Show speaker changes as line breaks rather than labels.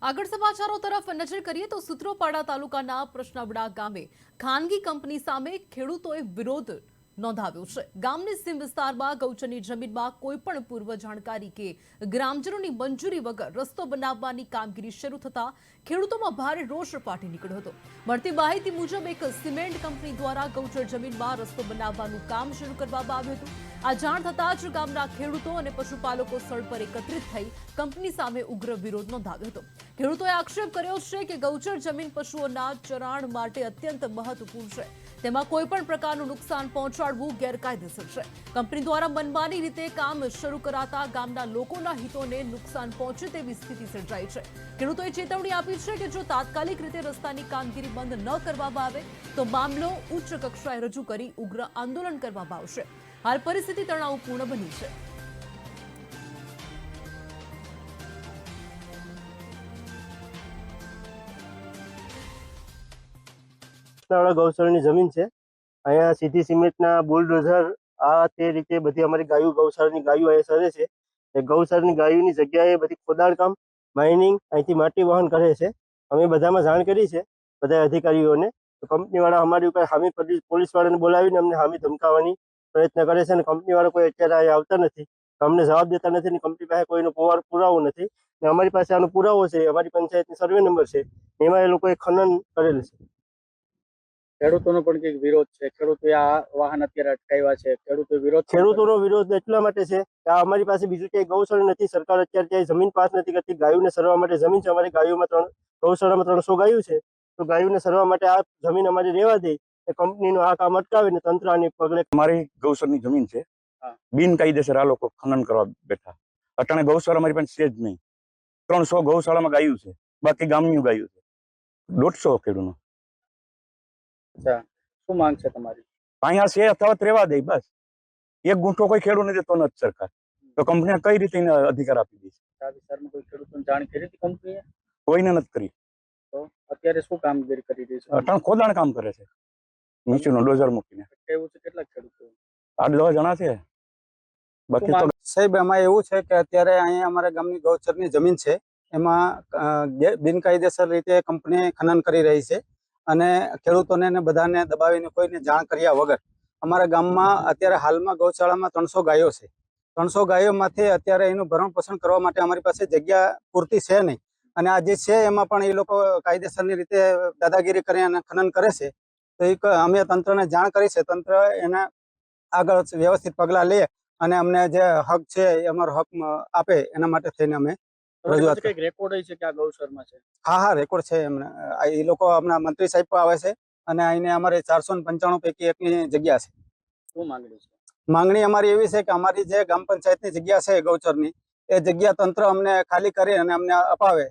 આગળ સમાચારો તરફ નજર કરીએ તો સૂત્રોપાડા તાલુકાના પ્રશ્નવડા ગામે ખાનગી કંપની સામે ખેડૂતોએ વિરોધ નોંધાવ્યો છે। ગામની સીમ વિસ્તારમાં ગૌચરની જમીનમાં કોઈપણ પૂર્વ જાણકારી કે ગ્રામજનોની મંજૂરી વગર રસ્તો બનાવવાની કામગીરી શરૂ થતા ખેડૂતોમાં ભારે રોષ ફાટી નીકળ્યો હતો। મળતી માહિતી મુજબ એક સિમેન્ટ કંપની દ્વારા ગૌચર જમીનમાં રસ્તો બનાવવાનું કામ શરૂ કરવામાં આવ્યું હતું। આ જાણ થતાં જ ગામના ખેડૂતો અને પશુપાલકો સ્થળ પર એકત્રિત થઈ કંપની સામે ઉગ્ર વિરોધ નોંધાવ્યો હતો। ખેડૂતોએ આક્ષેપ કર્યો છે કે ગૌચર જમીન પશુઓના ચરાણ માટે અત્યંત મહત્વપૂર્ણ છે, તેમાં કોઈપણ પ્રકારનું નુકસાન પહોંચાડવું ગેરકાયદેસર છે। કંપની દ્વારા મનમાની રીતે કામ શરૂ કરાતા ગામના લોકોના હિતોને નુકસાન પહોંચે તેવી સ્થિતિ સર્જાઈ છે। ખેડૂતોએ ચેતવણી આપી છે કે જો તાત્કાલિક રીતે રસ્તાની કામગીરી બંધ ન કરવામાં આવે તો મામલો ઉચ્ચ કક્ષાએ રજૂ કરી ઉગ્ર આંદોલન કરવામાં આવશે। હાલ પરિસ્થિતિ તણાવપૂર્ણ બની છે।
ગૌશાળાની જમીન છે। અહીંયા સીધી સિમેન્ટના બુલડોઝર આ તે રીતે બધી અમારી ગાયો ગૌશાળાની ગાયો અહીંયા સરે છે। એ ગૌશાળાની ગાયોની જગ્યાએ બધી ખોદાણ કામ માઇનિંગ અહીંથી માટી વહન કરે છે। અમે બધામાં જાણ કરી છે બધા અધિકારીઓને, તો કંપનીવાળા અમારી ઉપર હામી પોલીસવાળાને બોલાવીને અમને હામી ધમકાવવાની પ્રયત્ન કરે છે અને કંપનીવાળા કોઈ અત્યારે અહીંયા આવતા નથી, અમને જવાબ દેતા નથી અને કંપની પાસે કોઈનો પુરાવો નથી। ને અમારી પાસે આનો પુરાવો છે, અમારી પંચાયતની સર્વે નંબર છે, એમાં એ લોકોએ ખનન કરેલ છે।
ખેડૂતોનો પણ કંઈક વિરોધ છે। ખેડૂતોએ આ વાહન અત્યારે અટકાવ્યા છે।
ખેડૂતોનો વિરોધ એટલા માટે છે કે આ અમારી પાસે બીજું ક્યાંય ગૌશાળા નથી। સરકાર અત્યારે ક્યાંય જમીન પાસ નથી કરતી। ગાયોને સરવા માટે જમીન છે અમારી, ગૌશાળામાં 300 ગાયો છે, તો ગાયોને સરવા માટે આ જમીન અમારી રહેવા દે, એ કંપનીનું આ કામ અટકાવે ને તંત્ર આની પગલે।
અમારી ગૌશાળાની જમીન છે, બિનકાયદેસર આ લોકો ખનન કરવા બેઠા। અટાણે ગૌશાળા અમારી પાસે છે જ નહીં। 300 ગૌશાળામાં ગાયું છે, બાકી ગામની ગાયું છે 150 ખેડૂતનો।
અચ્છા, શું માંગ છે તમારી?
અહીંયા છે અથવાત રહેવા દે બસ। એક ગુંઠો કોઈ ખેડૂત નથી દેતો નથી સરકાર, તો કંપનીને કઈ રીતે એને અધિકાર આપી દે છે?
આ વિસ્તારમાં કોઈ ખેડૂતોને જાણ કરી હતી કંપનીએ?
કોઈને નથી કરી।
તો અત્યારે શું કામગીરી કરી રહી છે?
અટાણે ખોદાણ કામ કરે છે નીચેનો ડોઝર મૂકીને।
કેવું છે? કેટલા ખેડૂતો?
8-10 જણા છે, બાકી તો
સાહેબ એમાં એવું છે કે અત્યારે અહીંયા અમારા ગામની ગૌચરની જમીન છે, એમાં બિનકાયદેસર રીતે કંપની ખનન કરી રહી છે અને ખેડૂતોને ને બધાને દબાવીને કોઈને જાણ કર્યા વગર અમારા ગામમાં અત્યારે હાલમાં ગૌશાળામાં 300 ગાયો છે। 300 ગાયોમાંથી અત્યારે એનું ભરણ પોષણ કરવા માટે અમારી પાસે જગ્યા પૂરતી છે નહીં, અને આ જે છે એમાં પણ એ લોકો કાયદેસરની રીતે દાદાગીરી કરી અને ખનન કરે છે। તો એક અમે તંત્રને જાણ કરી છે, તંત્ર એના આગળ વ્યવસ્થિત પગલાં લે અને અમને જે હક છે એ અમારો હક આપે, એના માટે થઈને અમે રજૂઆત
કંઈક રેકોર્ડ છે કે આ ગૌશાળામાં છે?
હા, રેકોર્ડ છે એમને। એ લોકો હમણાં મંત્રી સાહેબ પણ આવે છે અને અહીંને અમારે 495 પૈકી એકની જગ્યા છે।
શું માંગણી છે?
માંગણી અમારી એવી છે કે અમારી જે ગ્રામ પંચાયતની જગ્યા છે ગૌચરની, એ જગ્યા તંત્ર અમને ખાલી કરી અને અમને અપાવે।